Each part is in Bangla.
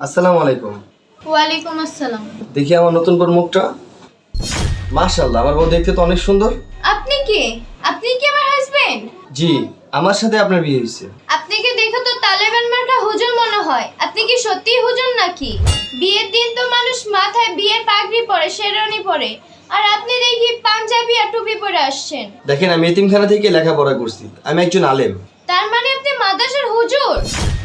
আসসালামু আলাইকুম। ওয়ালাইকুম আসসালাম। দেখি আমার নতুন বউর মুখটা। মাশাআল্লাহ, আমার বউ দেখতে তো অনেক সুন্দর। আপনি কে? আপনি কি আমার হাজবেন্ড? জি, আমার সাথে আপনার বিয়ে হয়েছে। আপনাকে দেখে তো তালেবান মার্কা হুজুর মনে হয়। আপনি কি সত্যিই হুজুর নাকি? বিয়ের দিন তো মানুষ মাথায় বিয়ের পাগড়ি পরে, শেরওয়ানি পরে, আর আপনি দেখি পাঞ্জাবি আর টুপি পরে আসছেন। দেখেন, আমি এতিমখানা থেকে লেখাপড়া করছি, আমি একজন আলেম। তার মানে আপনি মাদ্রাসার হুজুর?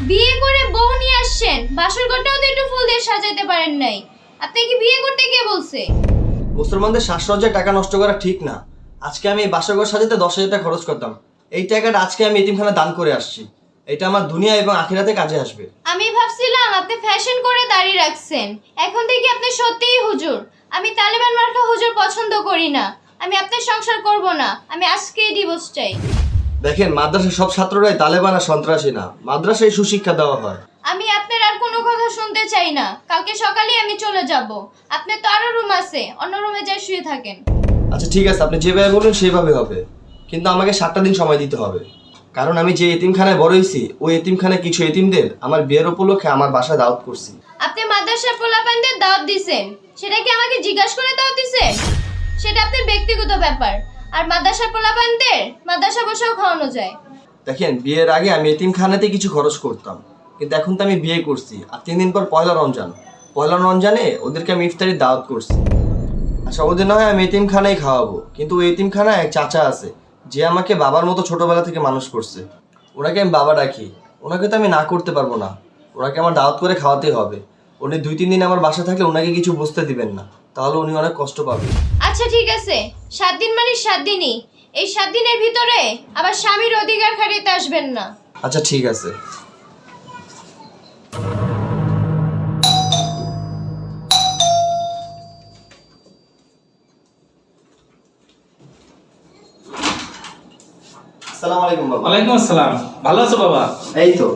বিয়ে করে বউ নিয়ে আসছেন, বাসর ঘরটাও তো একটু ফুল দিয়ে সাজাতে পারেন নাই। আপনি কি বিয়ে করতে কে বলছে? মুসলমানদের শ্বাসসজ্জায় টাকা নষ্ট করা ঠিক না। আজকে আমি এই বাসরঘর সাজাতে 10,000 টাকা খরচ করতাম। এই টাকাটা আজকে আমি এতিমখানা দান করে আসছি। এটা আমার দুনিয়া এবং আখিরাতে কাজে আসবে। আমি ভাবছিলাম আপনি ফ্যাশন করে দাড়ি রাখছেন, এখন থেকে আপনি সত্যিই হুজুর। আমি তালেবান মার্কা হুজুর পছন্দ করি না। আমি আপনার সংসার করব না। আমি আজকেই ডিভোর্স চাই। দেখেন, মাদ্রাসার সব ছাত্ররাই তালেবান আর সন্ত্রাসী না, মাদ্রাসায় সুশিক্ষা দেওয়া হয়। আমি আপনার আর কোনো কথা শুনতে চাই না। কালকে সকালেই আমি চলে যাব। আপনার তো আরো রুম আছে, অন্য রুমে যাই শুয়ে থাকেন। আচ্ছা ঠিক আছে, আপনি যেভাবে বলবেন সেভাবে হবে, কিন্তু আমাকে 7টা দিন সময় দিতে হবে। কারণ আমি যে এতিমখানায় বড় হয়েছি, ওই এতিমখানায় কিছু এতিমদের আমার বিয়ের উপলক্ষে আমার বাসায় দাওয়াত করছি। আপনি মাদ্রাসার পোলাপানদের দাওয়াত দিছেন, সেটা কি আমাকে জিজ্ঞাসা করে দাওয়াত দিছেন? সেটা আপনার ব্যক্তিগত ব্যাপার। আর মাদ্রাসার পোলাপানদের মাদ্রাসা বসেও খাওয়ানো যায়। দেখেন, বিয়ের আগে আমি এতিমখানাতে কিছু খরচ করতাম, কিন্তু এখন তো আমি বিয়ে করছি, আর 3 দিন পর পয়লা রমজান। পয়লা রমজানে ওদেরকে আমি ইফতারির দাওয়াত করছি। আচ্ছা, ওদের না হয় আমি এতিমখানায় খাওয়াবো, কিন্তু ওই এতিমখানায় এক চাচা আছে, যে আমাকে বাবার মতো ছোটবেলা থেকে মানুষ করছে। ওনাকে আমি বাবা ডাকি, ওনাকে তো আমি না করতে পারবো না। ওনাকে আমার দাওয়াত করে খাওয়াতেই হবে। উনি 2-3 দিন আমার বাসা থাকলে ওনাকে কিছু বুঝতে দিবেন না, তাহলে উনি অনেক কষ্ট পাবেন। আচ্ছা ঠিক আছে, 7 দিন মানে 7 দিনই। এই 7 দিনের ভিতরে আবার স্বামীর অধিকার খাটিতে আসবেন না। আচ্ছা ঠিক আছে। আসসালামু আলাইকুম বাবা। ওয়ালাইকুম আসসালাম। ভালো আছো বাবা? এই তো,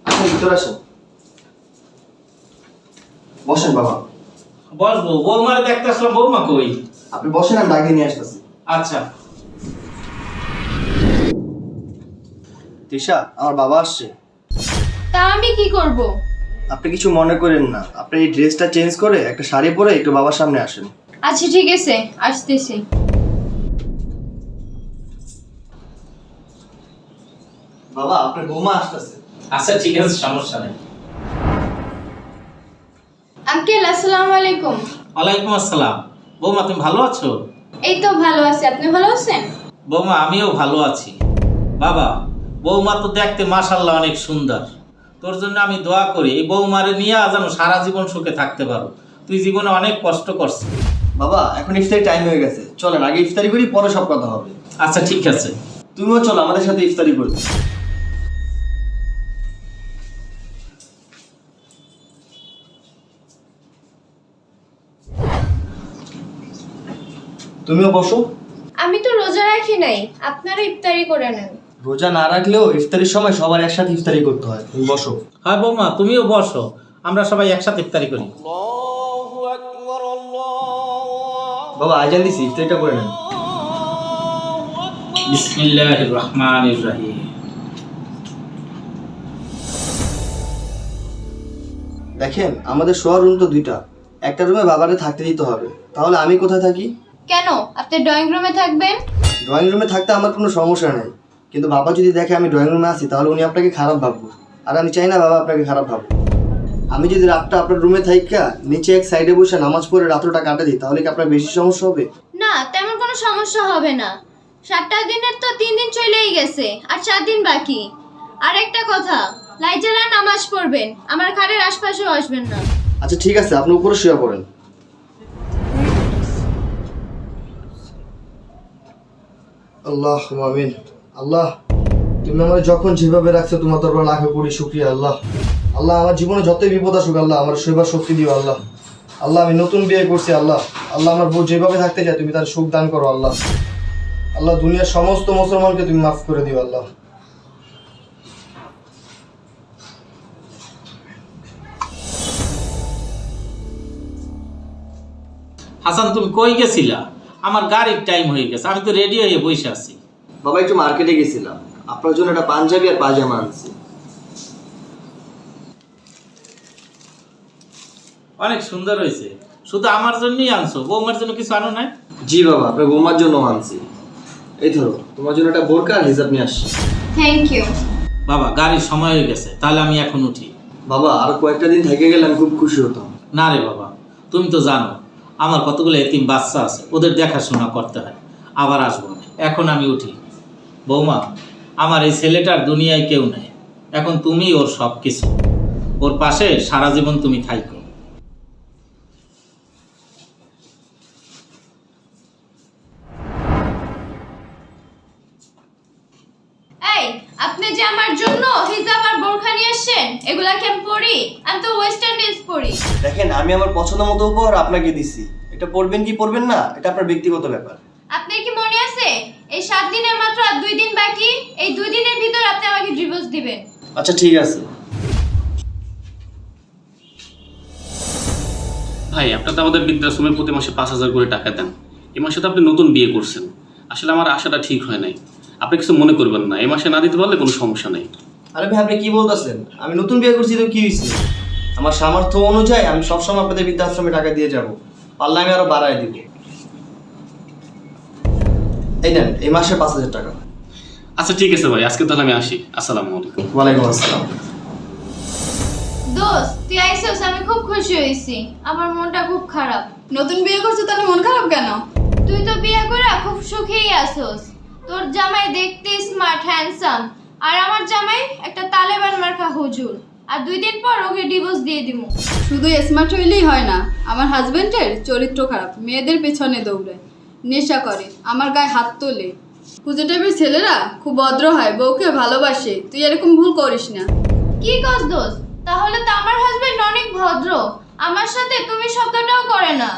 আপনি ভিতরে আসেন, বসেন বাবা। বসবো, বৌমারে দেখতে আসলাম। বৌমা কই? আপনি বসেন, আমি ডাকিয়ে নিয়ে আসতেছি। আচ্ছা। তিশা, আমার বাবা আসছে। তা আমি কি করব? আপনি কিছু মনে করেন না, আপনি এই ড্রেসটা চেঞ্জ করে একটা শাড়ি পরে একটু বাবার সামনে আসেন। আচ্ছা ঠিক আছে, আসতেছি। বাবা, আপনার বৌমা আসতেছে। আচ্ছা ঠিক আছে, সমস্যা নেই। আঙ্কেল আসসালামু আলাইকুম। ওয়ালাইকুম আসসালাম। বৌমা তুমি ভালো আছো? এই তো ভালো আছি, আপনি ভালো আছেন? বৌমা আমিও ভালো আছি। বাবা, বৌমা তো দেখতে মাশাআল্লাহ অনেক সুন্দর। তোর জন্য আমি দোয়া করি এই বৌমারে নিয়ে যেন সারা জীবন সুখে থাকতে পারো। তুই জীবনে অনেক কষ্ট করছিস। বাবা, এখন ইফতারি টাইম হয়ে গেছে, চলেন আগে ইফতারি করি, পরে সব কথা হবে। আচ্ছা ঠিক আছে। তুমিও চলো আমাদের সাথে ইফতারি করবে। তুমিও বসো। আমি তো রোজা রাখি নাই, আপনারা ইফতারি করে নেন। রোজা না রাখলেও ইফতারির সময় সবার একসাথে ইফতারি করতে হয়। তুমি বসো। হ্যাঁ বৌমা, তুমিও বসো, আমরা সবাই একসাথে ইফতারি করি। বাবা, আজান দিছি, ইফতারিটা করে নেন। বিসমিল্লাহির রহমানির রহিম। দেখেন, আমাদের শোয়ার রুম তো 2টা, একটা রুমে বাবারে থাকতে দিতে হবে। তাহলে আমি কোথায় থাকি? কেন, আপনি ড্রয়িং রুমে থাকবেন? ড্রয়িং রুমে থাকতে আমার কোনো সমস্যা নেই, কিন্তু বাবা যদি দেখে আমি ড্রয়িং রুমে আছি, তাহলে উনি আপনাকে খারাপ ভাববো, আর আমি চাই না বাবা আপনাকে খারাপ ভাববো। আমি যদি রাতটা আপনার রুমে থাইকা নিচে এক সাইডে বসে নামাজ পড়ে রাত্রটা কাটে দিই, তাহলে কি আপনার বেশি সমস্যা হবে? না, তেমন কোনো সমস্যা হবে না। 7টা দিনের তো 3 দিন চলেই গেছে, আর 4 দিন বাকি। আর একটা কথা, লাইজালা নামাজ পড়বেন, আমার ঘরের আশপাশেও আসবেন না। আচ্ছা ঠিক আছে, আপনি উপরে শুয়ে পড়েন। আল্লাহ আমিন। আল্লাহ, তুমি আমার যখন যেভাবে রাখছো তোমার দরবার লাখো কোটি শুকরিয়া। আল্লাহ, আল্লাহ আমার জীবনে যতই বিপদ আসুক, আল্লাহ আমার শৈবার শক্তি দিও। আল্লাহ, আল্লাহ আমি নতুন বিয়ে করছি। আল্লাহ, আল্লাহ আমার বউ যেভাবে থাকতে চায় তুমি তার সুখ দান করো। আল্লাহ, আল্লাহ দুনিয়ার সমস্ত মুসলমানকে তুমি মাফ করে দিও। আল্লাহ, হাসান, তুমি কই গেছিলা? আমার গাড়ির টাইম হয়ে গেছে, আমি তো রেডি হয়ে বসে আছি। বাবা একটু মার্কেটে গেছিলাম, আপনার জন্য একটা পাঞ্জাবি আর পায়জামা আনছি। অনেক সুন্দর হয়েছে। শুধু আমার জন্যই আনছো, বৌমার জন্য কিছু আনো না? জি বাবা, আপনার বৌমার জন্য আনছি। এই ধরো, তোমার জন্য একটা বোরকা আর হিজাব নিয়ে আসছি। Thank you. বাবা, গাড়ির সময় হয়ে গেছে, তাহলে আমি এখন উঠি। বাবা, আর কয়েকটা দিন থেকে গেলে আমি খুব খুশি হতাম। না রে বাবা, তুমি তো জানো আমার কতগুলো এতিম বাচ্চা আছে, ওদের দেখাশোনা করতে হয়। আবার আসবো, এখন আমি উঠি। বৌমা, আমার এই ছেলেটার দুনিয়ায় কেউ নেই, এখন তুমি ওর সব কিছু। ওর পাশে সারা জীবন তুমি থাইকো। এই, আপনি যে আমার জন্য হিজাব আর বোরখা নিয়ে আসছেন, এগুলা কি আমি পরি? আমি তো ওয়েস্টার্ন ড্রেস পরি। দেখেন, আমি আমার পছন্দ মতো উপহার আপনাকে দিছি। এটা পরবেন কি পরবেন না, এটা আপনার ব্যক্তিগত ব্যাপার। আপনার কি মনে আছে এই 7 দিনের মাত্র আর 2 দিন বাকি? এই 2 দিনের ভিতর আপনি আমাকে ডিভোর্স দিবেন। আচ্ছা ঠিক আছে। ভাই, আপনার তো আমাদের বৃদ্ধাশ্রমে প্রতি মাসে 5,000 করে টাকা দেন। এই মাসে তো আপনি নতুন বিয়ে করছেন, আসলে আমার আশাটা ঠিক হয় নাই। আপনি কিছু মনে করবেন না, এই মাসে না দিতে পারলে কোনো সমস্যা নেই। আরে ভাই, আপনি কি বলতেছেন? আমি নতুন বিয়ে করছি তো কি হয়েছে? আমার সামর্থ্য অনুযায়ী আমি সবসময় আপনাদের বৃদ্ধাশ্রমে টাকা দিয়ে যাব। পারলে আমি আরো বাড়ায় দিব। এই নেন, এই মাসে 5,000 টাকা। আচ্ছা ঠিক আছে ভাই, আজকে তাহলে আমি আসি। আসসালামু আলাইকুম। ওয়ালাইকুম আসসালাম। দোস্ত, তুই আইসোস, আমি খুব খুশি হয়েছি। আমার মনটা খুব খারাপ। নতুন বিয়ে করছো তাহলে মন খারাপ কেন? তুই তো বিয়ে করে খুব সুখেই আছোস। তোর জামাই দেখতে স্মার্ট হ্যান্ডসাম, আর আমার জামাই একটা তালেবান মার্কা হুজুর। আর 2 দিন পর ওকে ডিভোর্স দিয়ে দিমু। শুধু স্মার্ট হইলেই হয় না, আমার হাজবেন্ডের চরিত্র খারাপ, মেয়েদের পেছনে দৌড়ায়, নেশা করে, আমার গায়ে হাত তোলে। পুজো টাইপের ছেলেরা খুব ভদ্র হয়, বউকে ভালোবাসে। তুই এরকম ভুল করিস না। কি কস দোস্ত? তাহলে তো আমার হাজবেন্ড অনেক ভদ্র। আমার সাথে তুমি শব্দটাও করে না,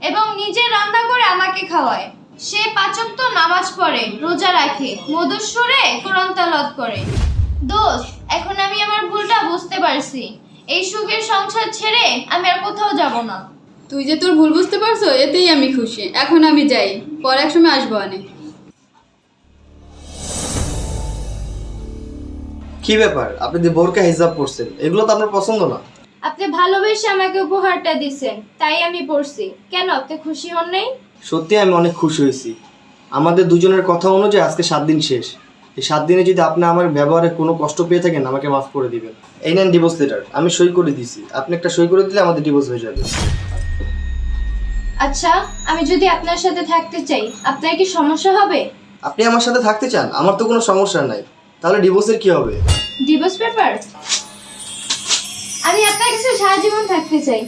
এবং নিজে রান্না করে আমাকে খাওয়ায়। সে 5 ওয়াক্ত নামাজ পড়ে, রোজা রাখে, মধুর সুরে কোরআন তেলাওয়াত করে। দোস্ত, এখন আমি আমার ভুলটা বুঝতে পারছি। এই সুখের সংসার ছেড়ে আমি আর কোথাও যাব না। তুই যে তোর ভুল বুঝতে পারছো, এতেই আমি খুশি। এখন আমি যাই, পরে এক সময় আসবো অনেক। কি ব্যাপার, আপনি যে বোরকা হিজাব পরছেন, এগুলো তো আপনার পছন্দ না। আপনি ভালোবেসে আমাকে উপহারটা দিছেন, তাই আমি পড়ছি। কেন, আপনি খুশি হন নাই? সত্যি আমি অনেক খুশি হয়েছি। আমাদের দুজনের কথা অনুযায়ী আজকে 7 দিন শেষ। এই 7 দিনে যদি আপনি আমার ব্যবহারে কোনো কষ্ট পেয়ে থাকেন, আমাকে মাফ করে দিবেন। এই নেন ডিভোর্স লেটার, আমি সই করে দিয়েছি। আপনি একটা সই করে দিলে আমাদের ডিভোর্স হয়ে যাবে। আচ্ছা, আমি যদি আপনার সাথে থাকতে চাই, আপনার কি সমস্যা হবে? আপনি আমার সাথে থাকতে চান? আমার তো কোনো সমস্যা নাই। তাহলে ডিভোর্সের কি হবে? Divorce paper? আমি আপনার কাছে সারা জীবন থাকতে চাই।